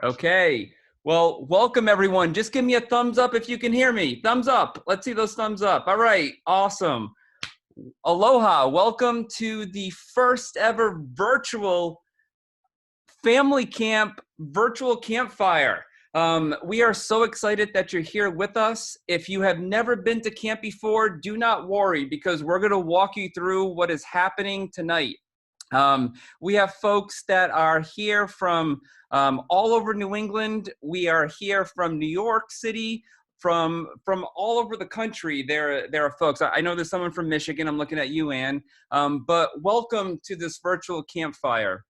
Okay. Well, welcome everyone. Just give me a thumbs up if you can hear me. Thumbs up. Let's see those thumbs up. All right. Awesome. Aloha. Welcome to the first ever virtual family camp, virtual campfire. We are so excited that you're here with us. If you have never been to camp before, do not worry because we're going to walk you through what is happening tonight. We have folks that are here from all over New England. We are here from New York City, from all over the country. There are folks. I know there's someone from Michigan. I'm looking at you, Ann. But welcome to this virtual campfire.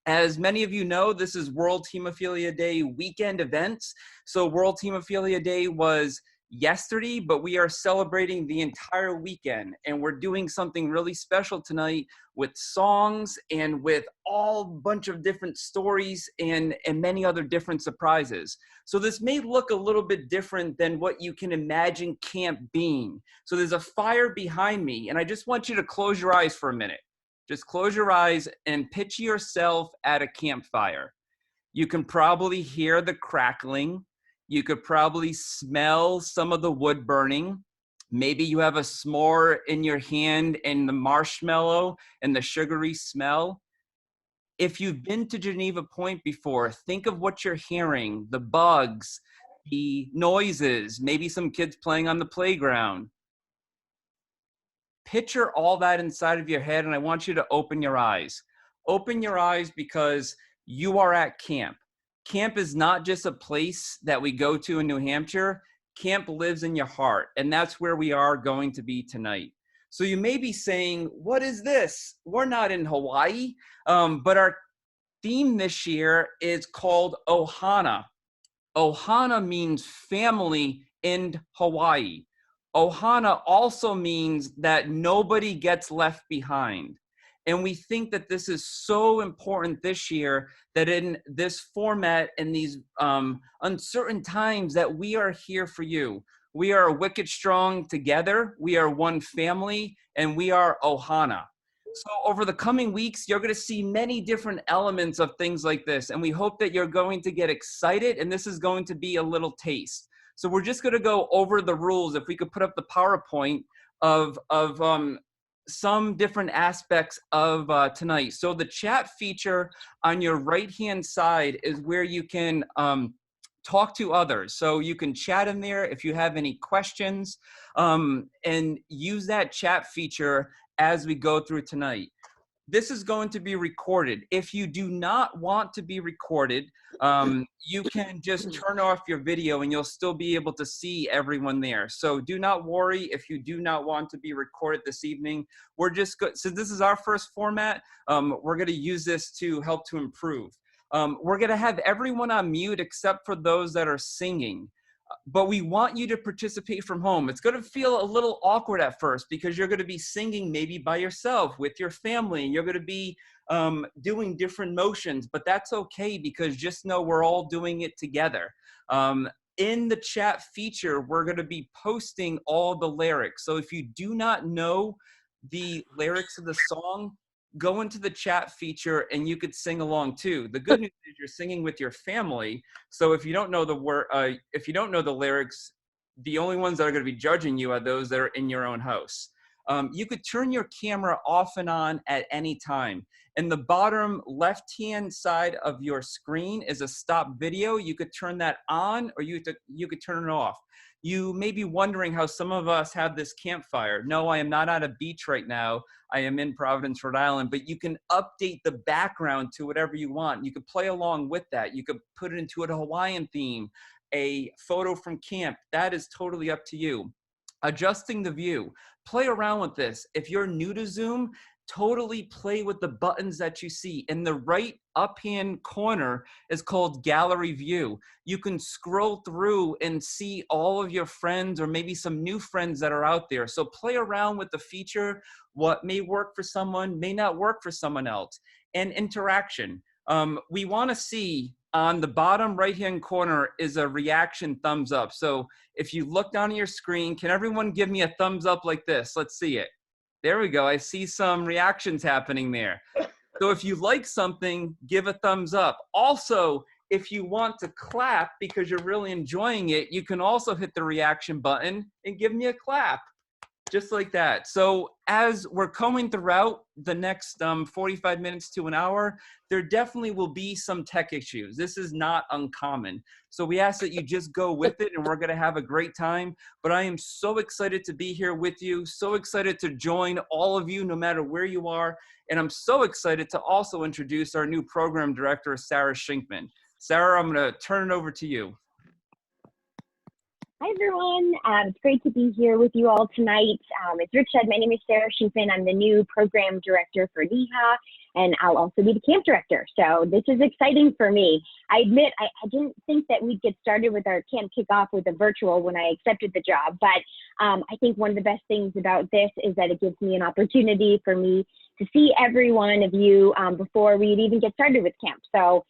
As many of you know, this is World Hemophilia Day weekend events. So World Hemophilia Day was yesterday, but we are celebrating the entire weekend. And we're doing something really special tonight with songs and with all bunch of different stories and many other different surprises. So this may look a little bit different than what you can imagine camp being. So there's a fire behind me, and I just want you to close your eyes for a minute. Just close your eyes and picture yourself at a campfire. You can probably hear the crackling. You could probably smell some of the wood burning. Maybe you have a s'more in your hand and the marshmallow and the sugary smell. If you've been to Geneva Point before, think of what you're hearing, the bugs, the noises, maybe some kids playing on the playground. Picture all that inside of your head, and I want you to open your eyes. Open your eyes because you are at camp. Camp is not just a place that we go to in New Hampshire. Camp lives in your heart, and that's where we are going to be tonight. So you may be saying, what is this? We're not in Hawaii, but our theme this year is called ohana. Ohana means family in Hawaii. Ohana also means that nobody gets left behind. And we think that this is so important this year that in this format and these uncertain times that we are here for you. We are wicked strong together. We are one family and we are ohana. So over the coming weeks, you're going to see many different elements of things like this. And we hope that you're going to get excited, and this is going to be a little taste. So we're just going to go over the rules. If we could put up the PowerPoint of some different aspects of tonight. So the chat feature on your right-hand side is where you can talk to others. So you can chat in there if you have any questions, and use that chat feature as we go through tonight. This is going to be recorded. If you do not want to be recorded, you can just turn off your video and you'll still be able to see everyone there. So do not worry if you do not want to be recorded this evening. We're just good. So this is our first format. We're going to use this to help to improve. We're going to have everyone on mute except for those that are singing. But we want you to participate from home. It's going to feel a little awkward at first because you're going to be singing maybe by yourself with your family, and you're going to be doing different motions, but that's okay because just know we're all doing it together. In the chat feature, we're going to be posting all the lyrics. So if you do not know the lyrics of the song, go into the chat feature and you could sing along too. The good news is you're singing with your family. So if you don't know the word, if you don't know the lyrics, the only ones that are going to be judging you are those that are in your own house. You could turn your camera off and on at any time. In the bottom left-hand side of your screen is a stop video. You could turn that on or you could turn it off. You may be wondering how some of us have this campfire. No, I am not at a beach right now. I am in Providence, Rhode Island, but you can update the background to whatever you want. You could play along with that. You could put it into a Hawaiian theme, a photo from camp. That is totally up to you. Adjusting the view. Play around with this. If you're new to Zoom, totally play with the buttons that you see. In the right up-hand corner is called Gallery View. You can scroll through and see all of your friends or maybe some new friends that are out there. So play around with the feature. What may work for someone may not work for someone else. And interaction. We want to see on the bottom right-hand corner is a reaction thumbs up. So if you look down at your screen, can everyone give me a thumbs up like this? Let's see it. There we go. I see some reactions happening there. So if you like something, give a thumbs up. Also, if you want to clap because you're really enjoying it, you can also hit the reaction button and give me a clap. Just like that. So as we're going throughout the next 45 minutes to an hour, there definitely will be some tech issues. This is not uncommon. So we ask that you just go with it, and we're going to have a great time. But I am so excited to be here with you, so excited to join all of you no matter where you are. And I'm so excited to also introduce our new program director, Sarah Shinkman. Sarah, I'm going to turn it over to you. Hi, everyone. It's great to be here with you all tonight. As Rick said, my name is Sarah Shinkman. I'm the new program director for NEHA, and I'll also be the camp director. So this is exciting for me. I admit I didn't think that we'd get started with our camp kickoff with a virtual when I accepted the job, but I think one of the best things about this is that it gives me an opportunity for me to see every one of you before we'd even get started with camp. So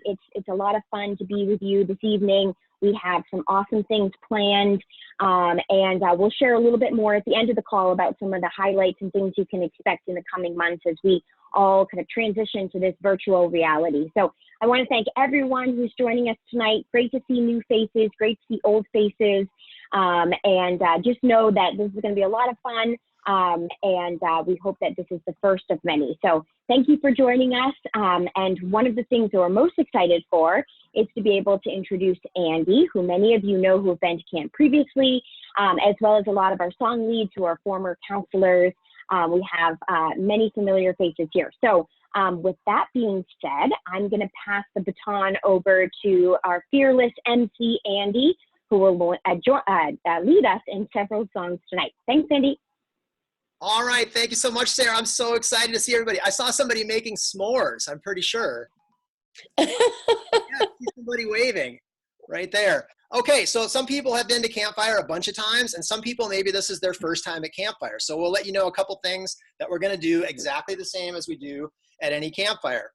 it's a lot of fun to be with you this evening. We have some awesome things planned, and we'll share a little bit more at the end of the call about some of the highlights and things you can expect in the coming months as we all kind of transition to this virtual reality. So I want to thank everyone who's joining us tonight. Great to see new faces, great to see old faces, and just know that this is going to be a lot of fun, and we hope that this is the first of many. So thank you for joining us, and one of the things that we're most excited for is to be able to introduce Andy, who many of you know who have been to camp previously, as well as a lot of our song leads who are former counselors. We have many familiar faces here. So with that being said, I'm going to pass the baton over to our fearless MC, Andy, who will lead us in several songs tonight. Thanks, Andy. All right, thank you so much, Sarah. I'm so excited to see everybody. I saw somebody making s'mores, I'm pretty sure. Yeah, I see somebody waving right there. Okay, so some people have been to Campfire a bunch of times, and some people, maybe this is their first time at Campfire. So we'll let you know a couple things that we're gonna do exactly the same as we do at any campfire.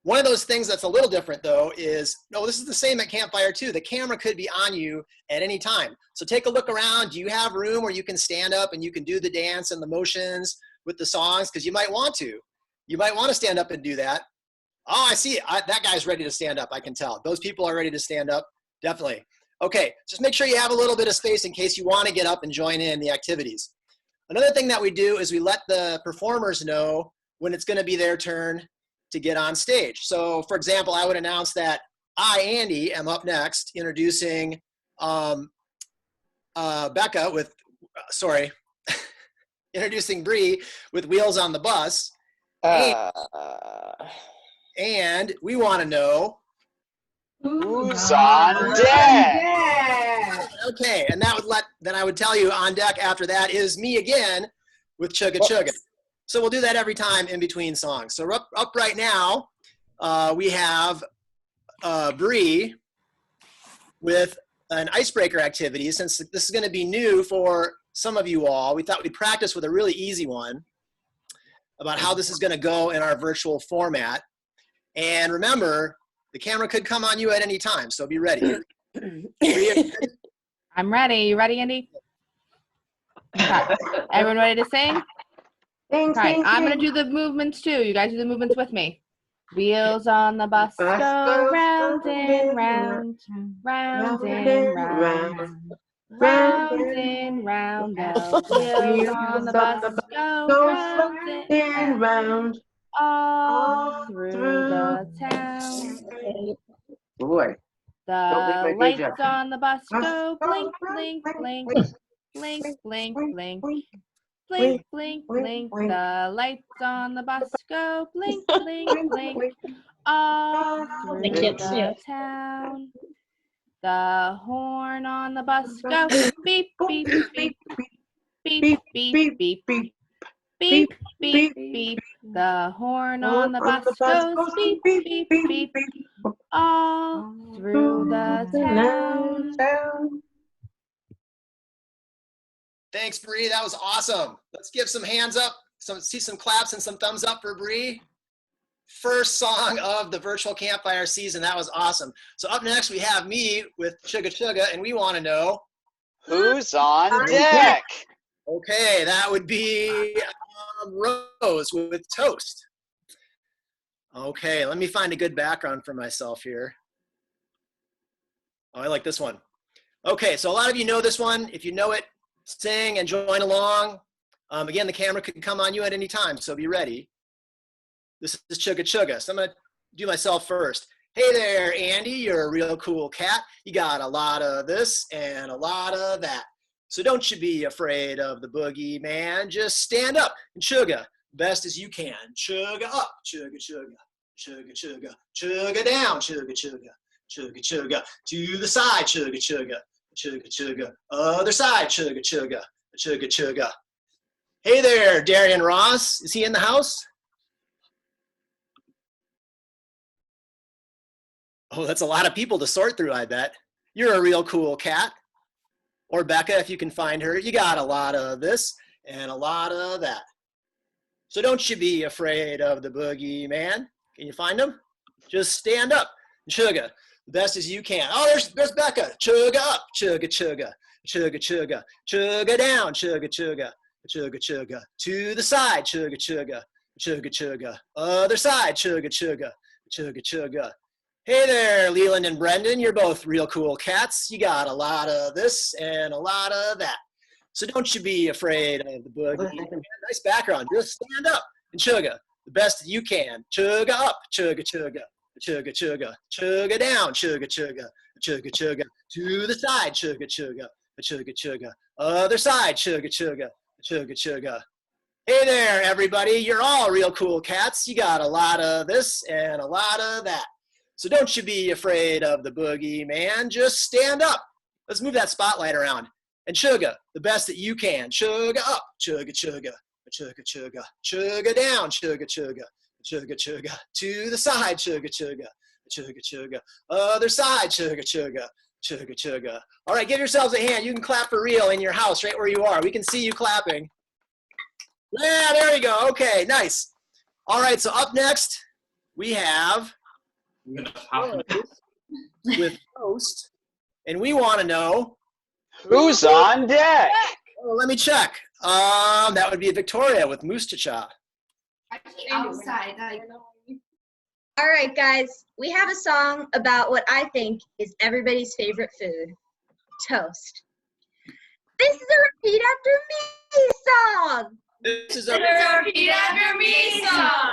One of those things that's a little different though is, no, this is the same at Campfire too. The camera could be on you at any time. So take a look around. Do you have room where you can stand up and you can do the dance and the motions with the songs? Because you might want to. You might want to stand up and do that. Oh, I see. That guy's ready to stand up, I can tell. Those people are ready to stand up, definitely. Okay, just make sure you have a little bit of space in case you want to get up and join in the activities. Another thing that we do is we let the performers know when it's going to be their turn to get on stage. So for example, I would announce that I, Andy, am up next introducing Becca with, introducing Bree with Wheels on the Bus. And we want to know who's on deck. Okay, and that would then I would tell you on deck after that is me again with Chugga Chugga. So we'll do that every time in between songs. So up right now, we have Bree with an icebreaker activity. Since this is going to be new for some of you all, we thought we'd practice with a really easy one about how this is going to go in our virtual format. And remember, the camera could come on you at any time, so be ready. I'm ready. You ready, Andy? Okay. Everyone ready to sing? All right, I'm going to do the movements too. You guys do the movements with me. Wheels on the bus go round and round, round and round, round and round. The wheels on the bus go round and round, all through the town. Boy. The lights on the bus go blink, blink, blink, blink, blink, blink. Blink, blink, blink, the lights on the bus go blink, blink, blink, all through the town. The horn on the bus goes beep, beep, beep, beep, beep, beep, beep, beep, beep, beep. The horn on the bus goes beep, beep, beep, all through the town. Thanks, Bree. That was awesome. Let's give some hands up, see some claps and some thumbs up for Bree. First song of the virtual campfire season. That was awesome. So up next, we have me with Chugga Chugga, and we want to know who's on deck. Okay, that would be Rose with Toast. Okay, let me find a good background for myself here. Oh, I like this one. Okay, so a lot of you know this one. If you know it, sing and join along. Again, the camera could come on you at any time, so be ready. This is Chugga Chugga, so I'm gonna do myself first. Hey there, Andy, you're a real cool cat. You got a lot of this and a lot of that. So don't you be afraid of the boogeyman. Just stand up and chugga best as you can. Chugga up, chugga chugga, chugga chugga, chugga down, chugga chugga, chugga chugga, to the side, chugga chugga, chugga chugga, other side, chugga chugga, chugga chugga. Hey there, Darian Ross. Is he in the house? Oh, that's a lot of people to sort through, I bet. You're a real cool cat. Or Becca, if you can find her. You got a lot of this and a lot of that. So don't you be afraid of the boogeyman. Can you find him? Just stand up and chugga the best as you can. Oh, there's Becca. Chugga up, chugga chugga, chugga chugga, chugga down, chugga chugga, chugga chugga, to the side, chugga chugga, chugga chugga, other side, chugga chugga, chugga chugga. Hey there, Leland and Brendan, you're both real cool cats. You got a lot of this and a lot of that. So don't you be afraid of the boogie. Nice background. Just stand up and chugga the best you can. Chugga up, chugga chugga, chugga chugga, chugga down, chugga chugga, chugga chugga, to the side, chugga chugga, chugga chugga, other side, chugga chugga, chugga chugga. Hey there, everybody. You're all real cool cats. You got a lot of this and a lot of that. So don't you be afraid of the boogeyman. Just stand up. Let's move that spotlight around. And chugga the best that you can. Chugga up, chugga chugga, chugga chugga, chugga down, chugga chugga, chugga chugga, to the side, chugga chugga, chugga chugga, other side, chugga chugga, chugga chugga. All right, give yourselves a hand. You can clap for real in your house right where you are. We can see you clapping. Yeah, there you go. Okay, nice. All right, so up next we have with host, and we want to know Who's on deck? oh, let me check. That would be Victoria with Moose Cha. Outside. All right, guys, we have a song about what I think is everybody's favorite food, toast. This is a repeat after me song. This is a Repeat after me song.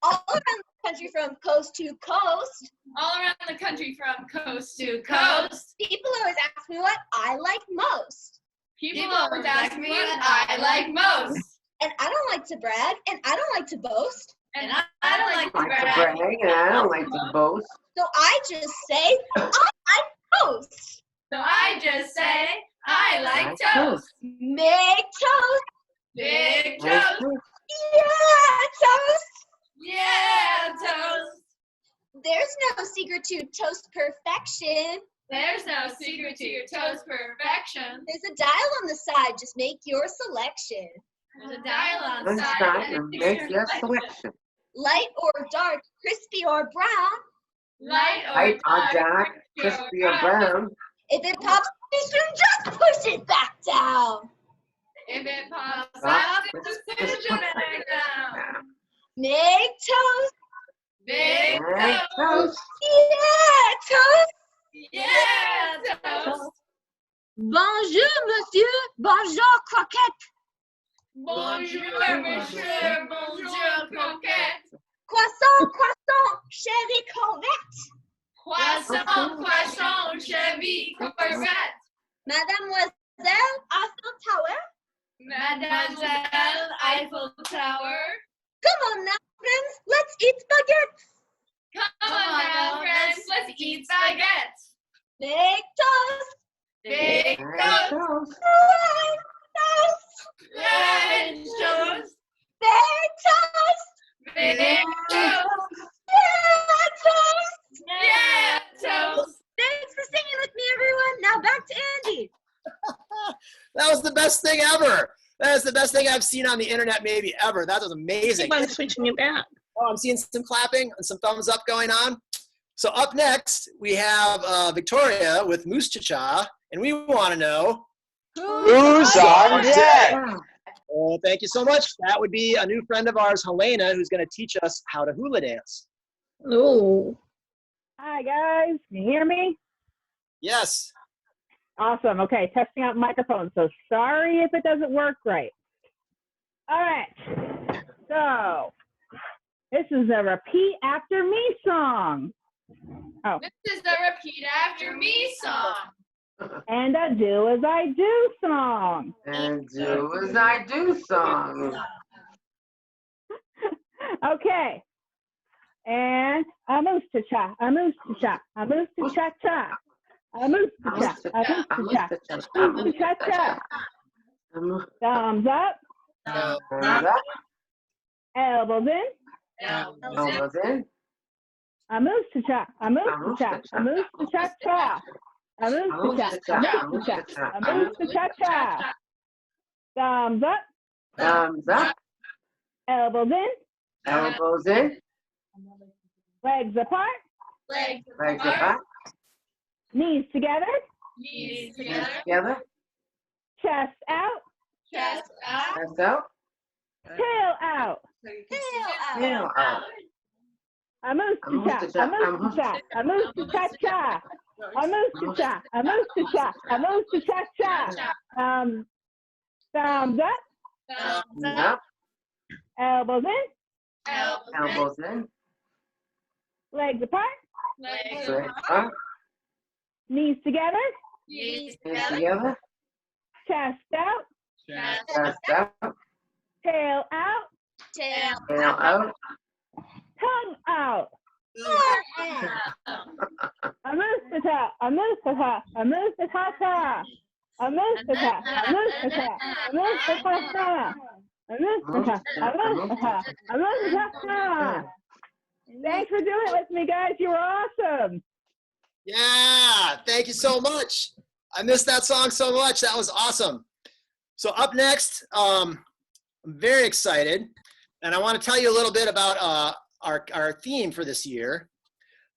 All around the country from coast to coast, All around the country from coast to coast. people always ask me what I like most. People always ask me what I like most. And I don't like to brag, and I don't like to boast. And I don't like to like to brag. brag and I don't like to boast. So I just say, I like toast. So I just say, I like toast. Make toast. Big Like toast. toast. Yeah, toast. Yeah, toast. There's no secret to toast perfection. There's no secret to your toast perfection. There's a dial on the side. Just make your selection. There's a dial on And the side. start and make your selection. Light or dark, crispy or brown. Light Light or dark, dark, crispy or brown. If it pops, you should just push it back down. If it pops Stop. out, Just just push push it back down. Make toast. Big Make toast. toast. Yeah, toast. Yeah, toast. Bonjour, monsieur. Bonjour, croquette. Bonjour, monsieur. Bonjour, croquette. Croissant, croissant, chérie corvette. Croissant, croissant, chevy, courgette. Mademoiselle, Eiffel Tower. Mademoiselle Eiffel Tower. Come on now, friends, let's eat spaghetti. Come on now, friends, let's eat spaghetti. Make toast. Big Make toast. toast. Toast. French toast. Make toast. Big toast. Yeah, toast. Yeah, toast. Thanks for singing with me, everyone. Now back to Andy. that was the best thing ever. That is the best thing I've seen on the internet maybe ever. That was amazing. Keep on switching it back. Oh, I'm seeing some clapping and some thumbs up going on. So up next, we have Victoria with Moose Cha, and we want to know Who's on deck? Oh, thank you so much. That would be a new friend of ours, Helena, who's going to teach us how to hula dance. Ooh. Hi, guys. Can you hear me? Yes. Awesome. Okay, testing out microphone. So sorry if it doesn't work right. All right. So this is a repeat after me song. Oh. This is the repeat after me song. And a do as I do song. And do as I do song. Okay. And a moose to cha, a moose to cha, a moose to cha cha. A moose to cha, a moose to cha, a moose to cha cha. Thumbs up, elbows in, Elbows in. a moose to cha, a moose to cha, a moose to cha cha. A moose to cha, a moose to cha, a moose to cha cha. Thumbs up, Thumbs up. elbows in, Elbows in. legs apart, Legs Legs apart. knees together, knees together, Together. chest out, chest out, Chest out. tail out. Tail out. A moose to cha, a moose to cha, a moose to cha cha. A moose to cha, a moose to cha, a moose to cha cha. Thumbs up, thumbs Thumbs up, up. elbows in, Elbows in. legs apart, legs Legs apart, apart. knees together, knees Hands together, together. chest out, chest Chest out. tail out, tail Tail out. tongue out. out. A moose to cha, a moose to cha, a moose to cha cha. A moose to cha, a moose to cha, a moose to cha cha. A moose to cha, a moose to cha, a moose to cha cha. Thanks for doing it with me, guys. You were awesome. Yeah, thank you so much. I missed that song so much. That was awesome. So up next, I'm very excited, and I want to tell you a little bit about our theme for this year.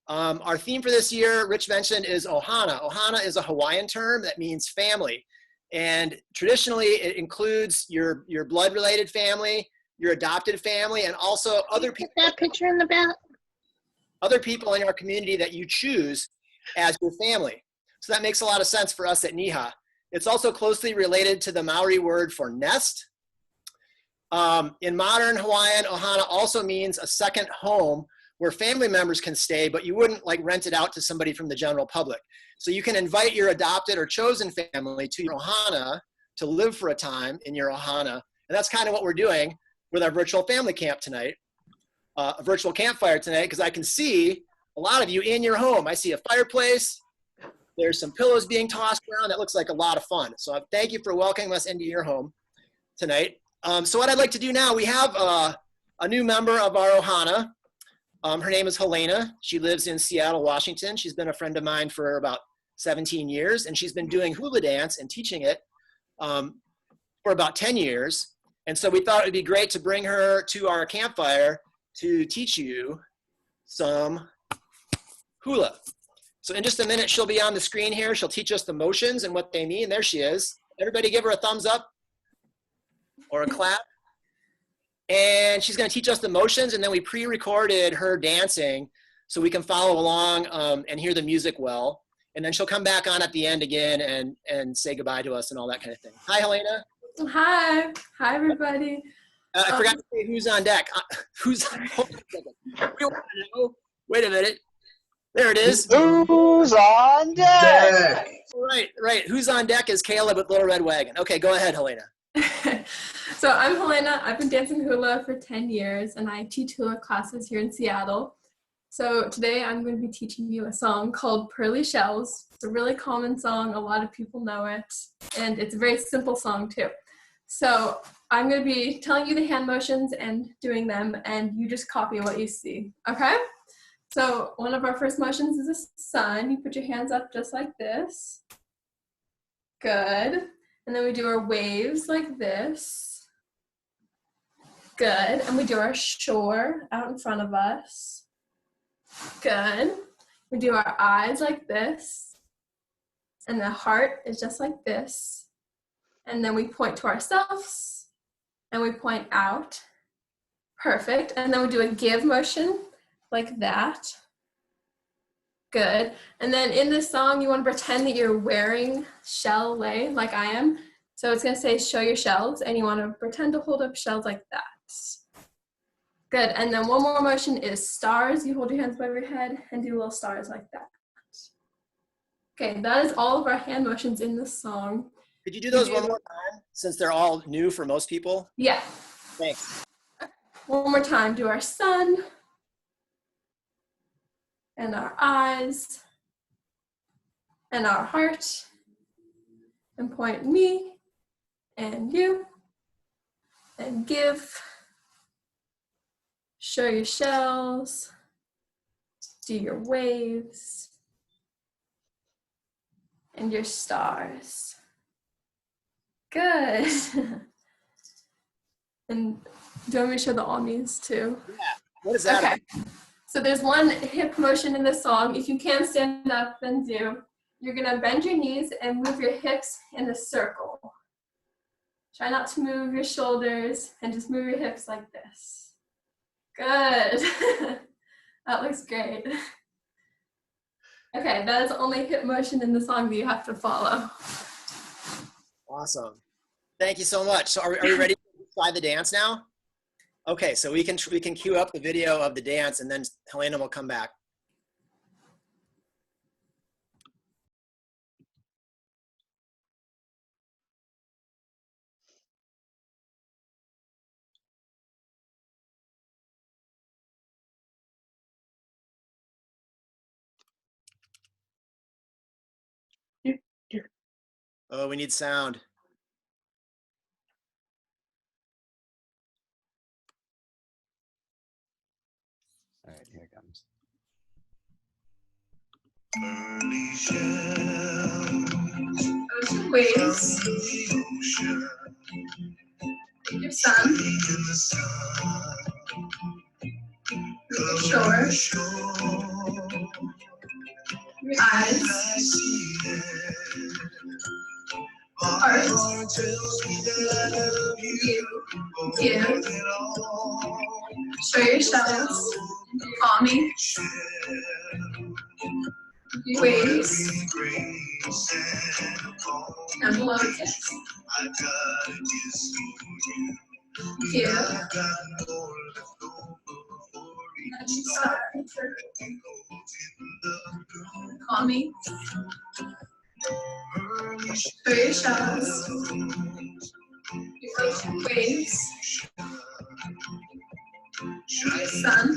Our theme for this year, Rich mentioned, is ohana. Ohana is a Hawaiian term that means family. And traditionally, it includes your blood-related family, your adopted family, and also other people. That picture in the back. Other people in our community that you choose as your family. So that makes a lot of sense for us at Niha. It's also closely related to the Maori word for nest. In modern Hawaiian, ohana also means a second home where family members can stay, but you wouldn't like rent it out to somebody from the general public. So you can invite your adopted or chosen family to your ohana to live for a time in your ohana. And that's kind of what we're doing with our virtual family camp tonight. A virtual campfire tonight, because I can see a lot of you in your home. I see a fireplace. There's some pillows being tossed around. That looks like a lot of fun. So thank you for welcoming us into your home tonight. So what I'd like to do now, we have a new member of our ohana. Her name is Helena. She lives in Seattle, Washington. She's been a friend of mine for about 17 years, and she's been doing hula dance and teaching it for about 10 years. And so we thought it would be great to bring her to our campfire to teach you some hula. So in just a minute, she'll be on the screen here. She'll teach us the motions and what they mean. There she is. Everybody give her a thumbs up or a clap. And she's going to teach us the motions, and then we pre-recorded her dancing so we can follow along and hear the music well. And then she'll come back on at the end again and say goodbye to us and all that kind of thing. Hi, Helena. Hi. Hi, everybody. I forgot to say who's on deck. Who's on deck? We want to know. Wait a minute. There it is. Who's on deck? Right. Who's on deck is Caleb with Little Red Wagon. Okay, go ahead, Helena. So I'm Helena. I've been dancing hula for 10 years, and I teach hula classes here in Seattle. So today I'm going to be teaching you a song called Pearly Shells. It's a really common song. A lot of people know it, and it's a very simple song too. So I'm going to be telling you the hand motions and doing them, and you just copy what you see, okay? So one of our first motions is a sun. You put your hands up just like this. Good. And then we do our waves like this. Good. And we do our shore out in front of us. Good. We do our eyes like this. And the heart is just like this. And then we point to ourselves. and we point out. Perfect. And then we do a give motion like that. Good. And then in this song, you want to pretend that you're wearing shell lei like I am. So it's going to say show your shells, and you want to pretend to hold up shells like that. Good. And then one more motion is stars. You hold your hands above your head and do little stars like that. Okay, that is all of our hand motions in this song. Could you do those one more time, since they're all new for most people? Yeah. Thanks. One more time. Do our sun and our eyes and our heart, and point me and you, and give, show your shells, do your waves, and your stars. Good. And do you want me to show the omnis too? Yeah. What is that? Okay. So there's one hip motion in this song. If you can stand up and do, you're gonna bend your knees and move your hips in a circle. Try not to move your shoulders and just move your hips like this. Good. That looks great. Okay, that is only hip motion in the song that you have to follow. Awesome. Thank you so much. So are we ready to try the dance now? Okay, so we can cue up the video of the dance, and then Helena will come back. Oh, we need sound. All right, here it comes. Ocean waves. Your sun. Your shore. Your eyes. Heart. You. Give. Show your shells. Call me. Waves. And blow a kiss. Give. And start. Call me. Show your shells. Your waves. Your sun.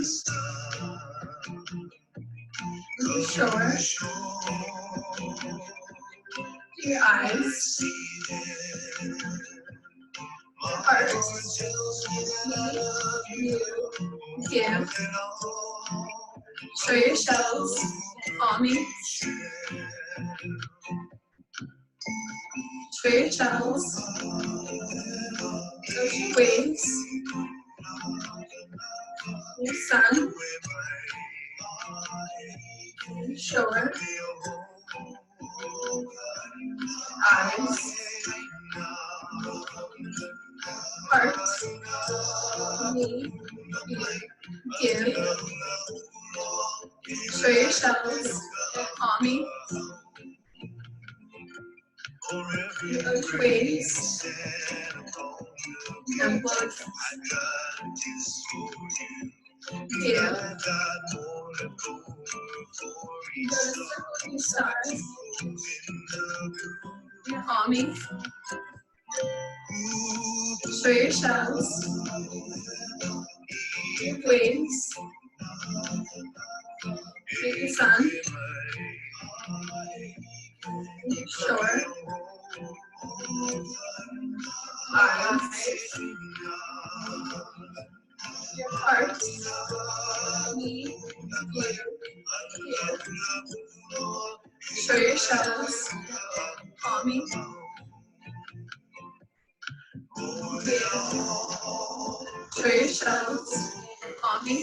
Your shore. Your eyes. Heart. You. Give. Show your shells. Call me. Show your shells. Ocean waves. Your sun. Your shore. Eyes. Heart. Me. You. Give. Show your shells. Call me. Your waves. And blow. Give. Your stars. Your homie. Show your shells. Your waves. Your sun. Your shore. Eyes. Your heart. Me. You. Show your shells. Call me. Show your shells. Call me.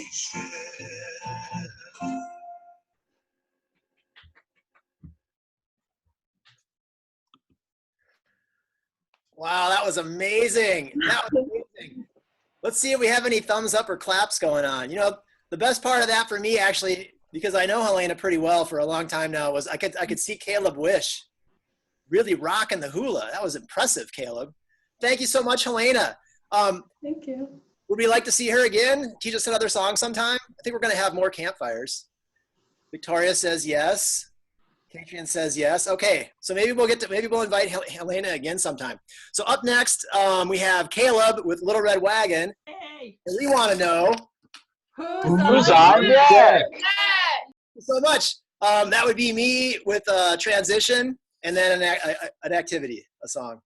Wow, that was amazing. That was amazing. Let's see if we have any thumbs up or claps going on. You know, the best part of that for me, actually, because I know Helena pretty well for a long time now, was I could see Caleb Wish really rocking the hula. That was impressive, Caleb. Thank you so much, Helena. Thank you. Would we like to see her again? Teach us another song sometime? I think we're going to have more campfires. Victoria says yes. Katrina says yes. Okay, so maybe we'll invite Helena again sometime. So up next, we have Caleb with Little Red Wagon. Hey. And we want to know Who's on deck? Thank you so much. That would be me with a transition and then an activity, a song.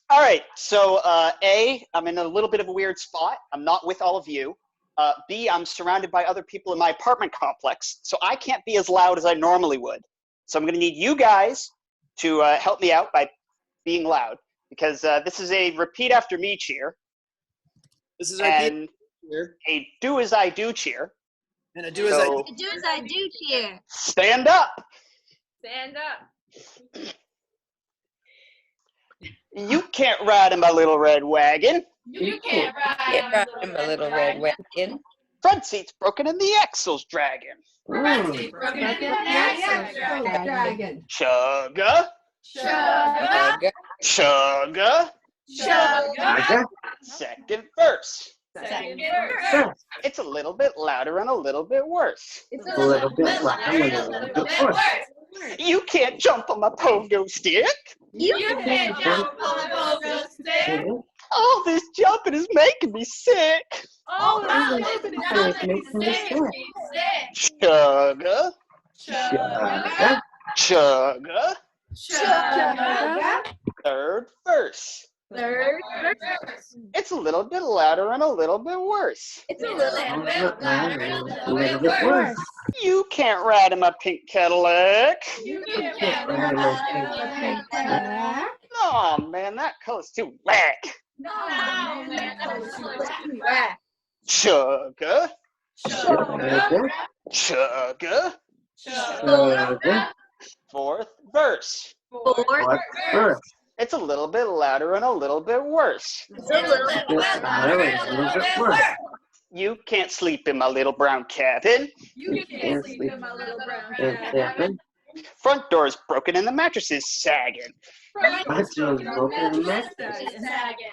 All right, so A, I'm in a little bit of a weird spot. I'm not with all of you. B, I'm surrounded by other people in my apartment complex, so I can't be as loud as I normally would. So I'm going to need you guys to help me out by being loud, because this is a repeat after me cheer. This is our cheer. A do as I do cheer. And a do as I do. Do as I do cheer. Stand up. Stand up. You can't ride in my little red wagon. You can't ride in my little red wagon. Front seat's broken and the axle's dragging. Front seat's broken and the axle's dragging. Chugga. Chugga. Chugga. Chugga. Second verse. Second verse. It's a little bit louder and a little bit worse. It's a little bit louder and a little bit worse. You can't jump on my pogo stick. You can't jump on the pogo stick. All this jumping is making me sick. All this jumping is making me sick. Chugga. Chugga. Chugga. Chugga. Third verse. Third verse. It's a little bit louder and a little bit worse. It's a little bit louder and a little bit worse. You can't ride in my pink Cadillac. You can't ride in my pink Cadillac. Oh man, that color's too whack. Chugga. Chugga. Chugga. Chugga. Fourth verse. Fourth verse. It's a little bit louder and a little bit worse. It's a little bit louder and a little bit worse. You can't sleep in my little brown cabin. You can't sleep in my little brown cabin. Front door's broken and the mattress is sagging. Front door's broken and the mattress is sagging.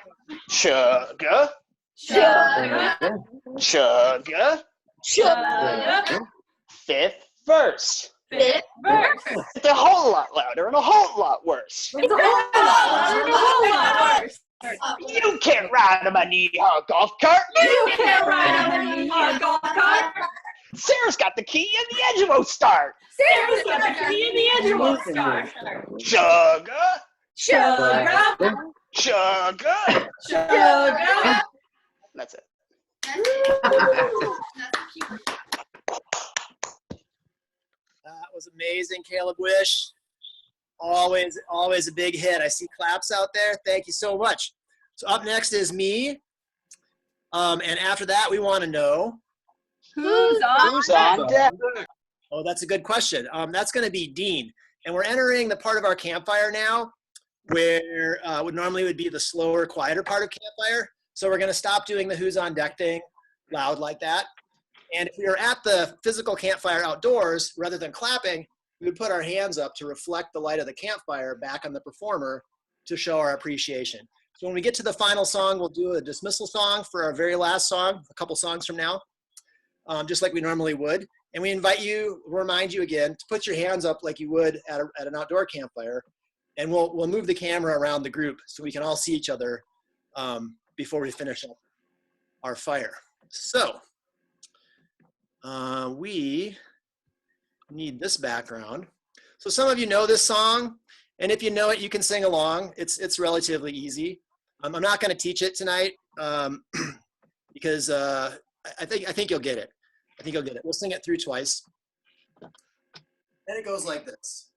Chugga. Chugga. Chugga. Chugga. Fifth verse. Fifth verse. It's a whole lot louder and a whole lot worse. It's a whole lot louder and a whole lot worse. You can't ride on my knee-high golf cart. You can't ride on my knee-high golf cart. Sarah's got the key and the engine won't start. Sarah's got the key and the engine won't start. Chugga. Chugga. Chugga. Chugga. That's it. That was amazing, Caleb Wish. Always a big hit. I see claps out there. Thank you so much. So up next is me. And after that, we want to know Who's on deck? Oh, that's a good question. That's going to be Dean. And we're entering the part of our campfire now where would normally would be the slower, quieter part of campfire. So we're going to stop doing the who's on deck thing loud like that. And if we are at the physical campfire outdoors, rather than clapping, we would put our hands up to reflect the light of the campfire back on the performer to show our appreciation. So when we get to the final song, we'll do a dismissal song for our very last song, a couple songs from now, just like we normally would. And we invite you, remind you again, to put your hands up like you would at an outdoor campfire. And we'll move the camera around the group so we can all see each other before we finish up our fire. So we need this background. So some of you know this song, and if you know it, you can sing along. It's relatively easy. I'm not going to teach it tonight because I think you'll get it. I think you'll get it. We'll sing it through twice. And it goes like this.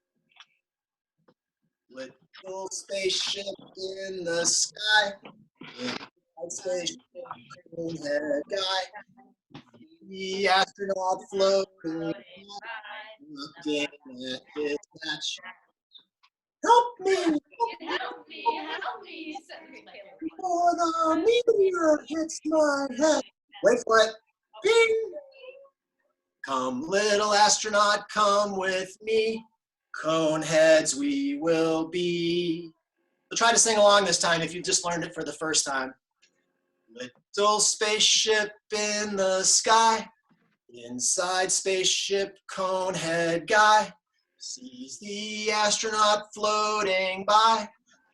Little spaceship in the sky, spaceship in the sky. The astronaut floating, looking at his watch. Help me help me. Before the meteor hits my head. Wait for it. Bing! Come, little astronaut, come with me. Cone heads we will be. So try to sing along this time if you just learned it for the first time. Little spaceship in the sky. Inside spaceship, cone head guy. Sees the astronaut floating by.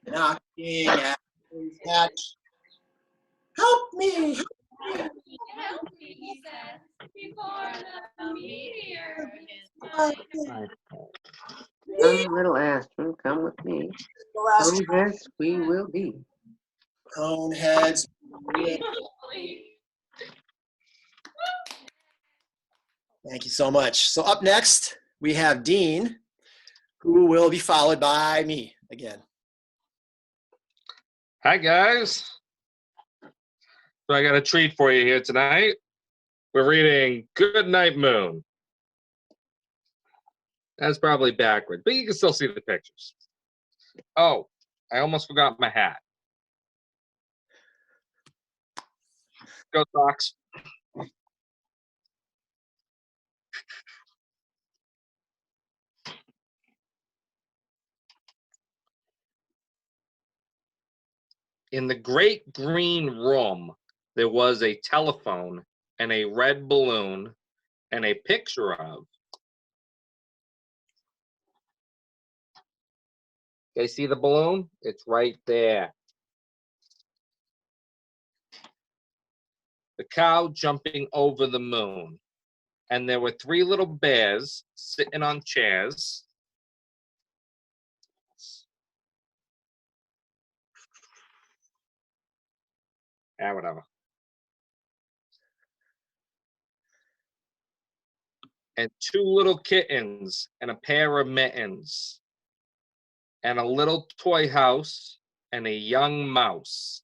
Knocking at his hatch. Help me! Help me, he says, before the meteor hits my head. Come, little astro, come with me. Cone heads we will be. Cone heads. Thank you so much. So up next, we have Dean, who will be followed by me again. Hi, guys. So I got a treat for you here tonight. We're reading Good Night Moon. That's probably backwards, but you can still see the pictures. Oh, I almost forgot my hat. Go Sox. In the great green room, there was a telephone and a red balloon and a picture of. Okay, see the balloon? It's right there. The cow jumping over the moon. And there were 3 little bears sitting on chairs. Whatever. And 2 little kittens and a pair of mittens. And a little toy house and a young mouse.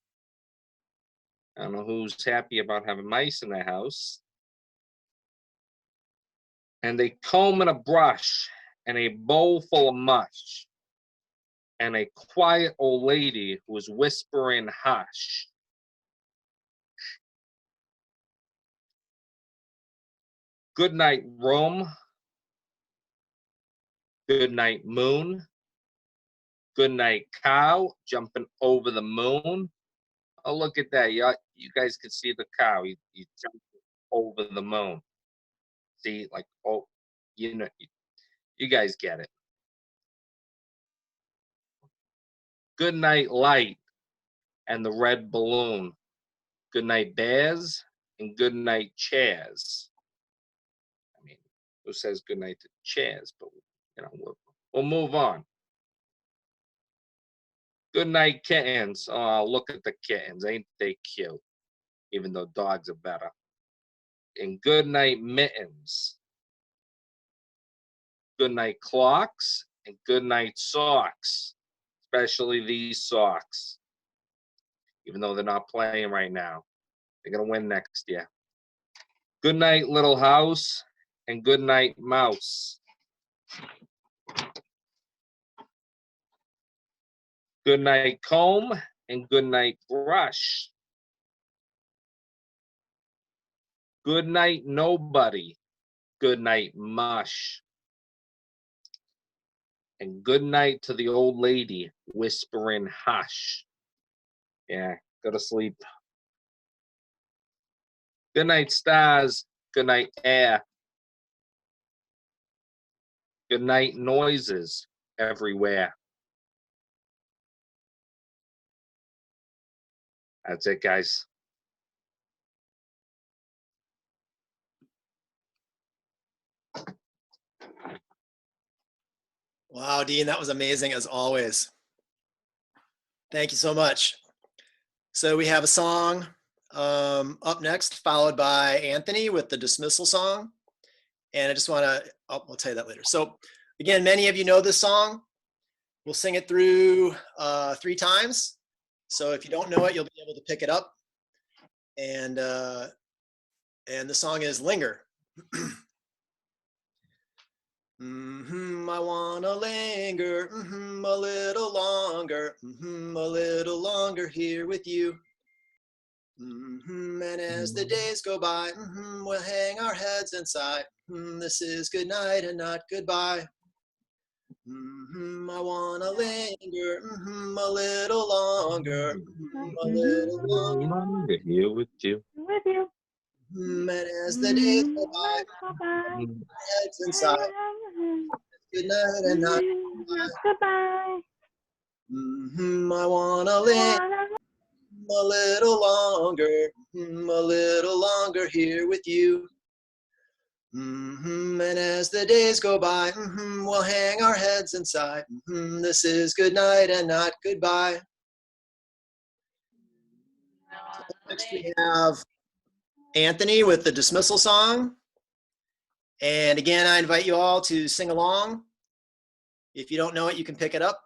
I don't know who's happy about having mice in their house. And a comb and a brush and a bowl full of mush. And a quiet old lady who was whispering hush. Good night, room. Good night, moon. Good night, cow jumping over the moon. Oh, look at that. You guys can see the cow. He jumped over the moon. See, like, oh, you know, you guys get it. Good night, light and the red balloon. Good night, bears and good night, chairs. I mean, who says good night to chairs? But, you know, we'll move on. Good night, kittens. Oh, look at the kittens. Ain't they cute? Even though dogs are better. And good night, mittens. Good night, clocks. And good night, socks. Especially these socks. Even though they're not playing right now. They're going to win next year. Good night, little house. And good night, mouse. Good night, comb, and good night, brush. Good night, nobody. Good night, mush. And good night to the old lady whispering hush. Yeah, go to sleep. Good night, stars. Good night, air. Good night, noises everywhere. That's it, guys. Wow, Dean, that was amazing as always. Thank you so much. So we have a song up next, followed by Anthony with the dismissal song. And I just want to, I'll tell you that later. So again, many of you know this song. We'll sing it through 3 times. So if you don't know it, you'll be able to pick it up. And the song is Linger. I wanna linger, a little longer, a little longer here with you. And as the days go by, we'll hang our heads and sigh. This is good night and not goodbye. I wanna linger, a little longer, a little longer here with you. With you. And as the days go by, heads and sigh. Good night and not goodbye. I wanna linger a little longer here with you. And as the days go by, we'll hang our heads and sigh. This is good night and not goodbye. Next we have Anthony with the dismissal song. And again, I invite you all to sing along. If you don't know it, you can pick it up.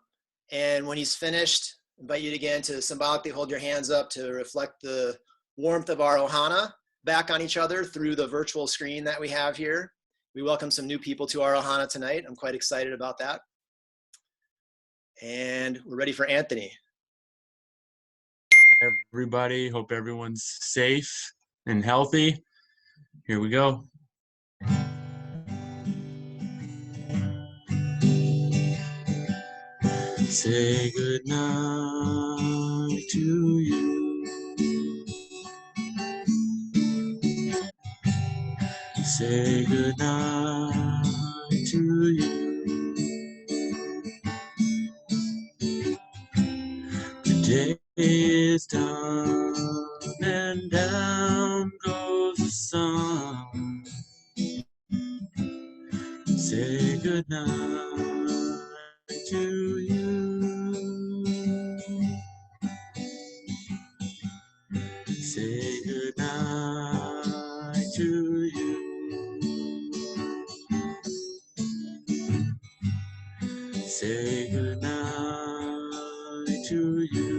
And when he's finished, I invite you again to symbolically hold your hands up to reflect the warmth of our ohana back on each other through the virtual screen that we have here. We welcome some new people to our ohana tonight. I'm quite excited about that. And we're ready for Anthony. Everybody, hope everyone's safe and healthy. Here we go. Say good night to you. Say good night to you. The day is done and down goes the sun. Say good night to you. Say good night to you. Say good night to you.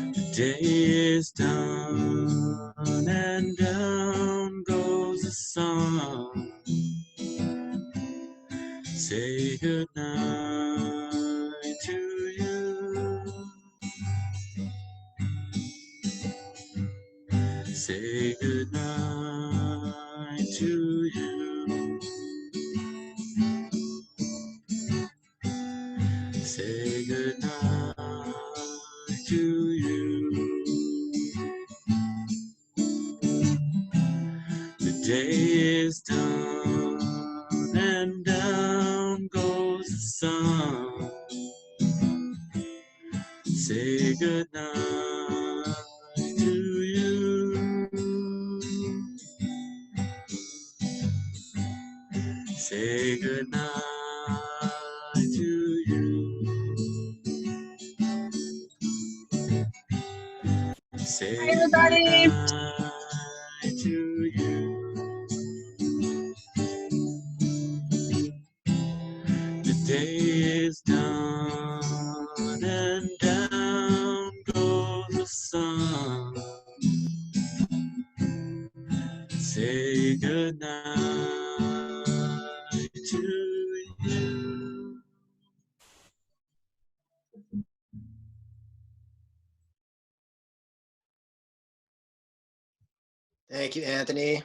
The day is done and down goes the sun. Say good night to you. Say good night to you. Say good night to you. The day is done and down goes the sun. Say good night to you. Say good night to you. Say Hi, everybody. good night to you. The day is done and down goes the sun. Say good night to you. Thank you, Anthony.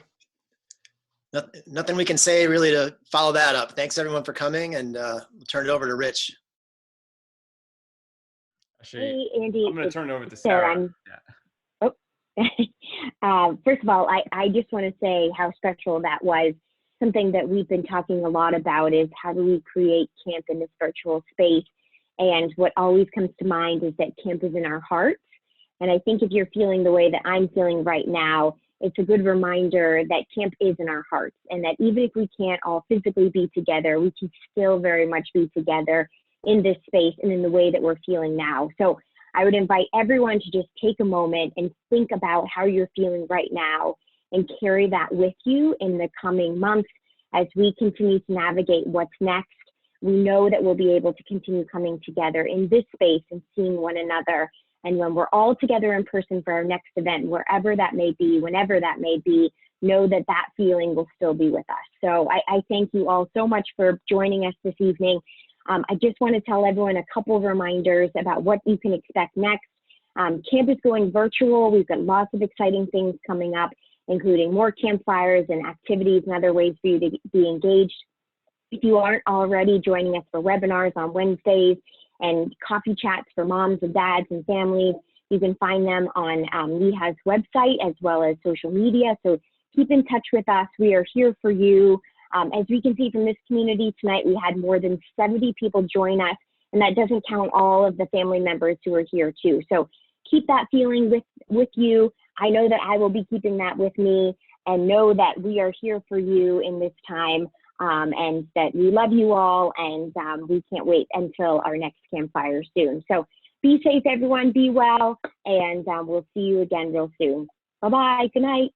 Nothing we can say really to follow that up. Thanks everyone for coming, and we'll turn it over to Rich. Actually, Hey, Andy. I'm going to turn it over to Sarah. First of all, I just want to say how special that was. Something that we've been talking a lot about is how do we create camp in this virtual space? And what always comes to mind is that camp is in our hearts. And I think if you're feeling the way that I'm feeling right now, it's a good reminder that camp is in our hearts, and that even if we can't all physically be together, we can still very much be together in this space and in the way that we're feeling now. So I would invite everyone to just take a moment and think about how you're feeling right now and carry that with you in the coming months as we continue to navigate what's next. We know that we'll be able to continue coming together in this space and seeing one another. And when we're all together in person for our next event, wherever that may be, whenever that may be, know that that feeling will still be with us. So I thank you all so much for joining us this evening. I just want to tell everyone a couple of reminders about what you can expect next. Camp is going virtual. We've got lots of exciting things coming up, including more campfires and activities and other ways for you to be engaged. If you aren't already joining us for webinars on Wednesdays and coffee chats for moms and dads and families, you can find them on NEHA's website as well as social media. So keep in touch with us. We are here for you. As we can see from this community tonight, we had more than 70 people join us, and that doesn't count all of the family members who are here too. So keep that feeling with you. I know that I will be keeping that with me, and know that we are here for you in this time, and that we love you all, and we can't wait until our next campfire soon. So be safe, everyone, be well, and we'll see you again real soon. Bye-bye, good night.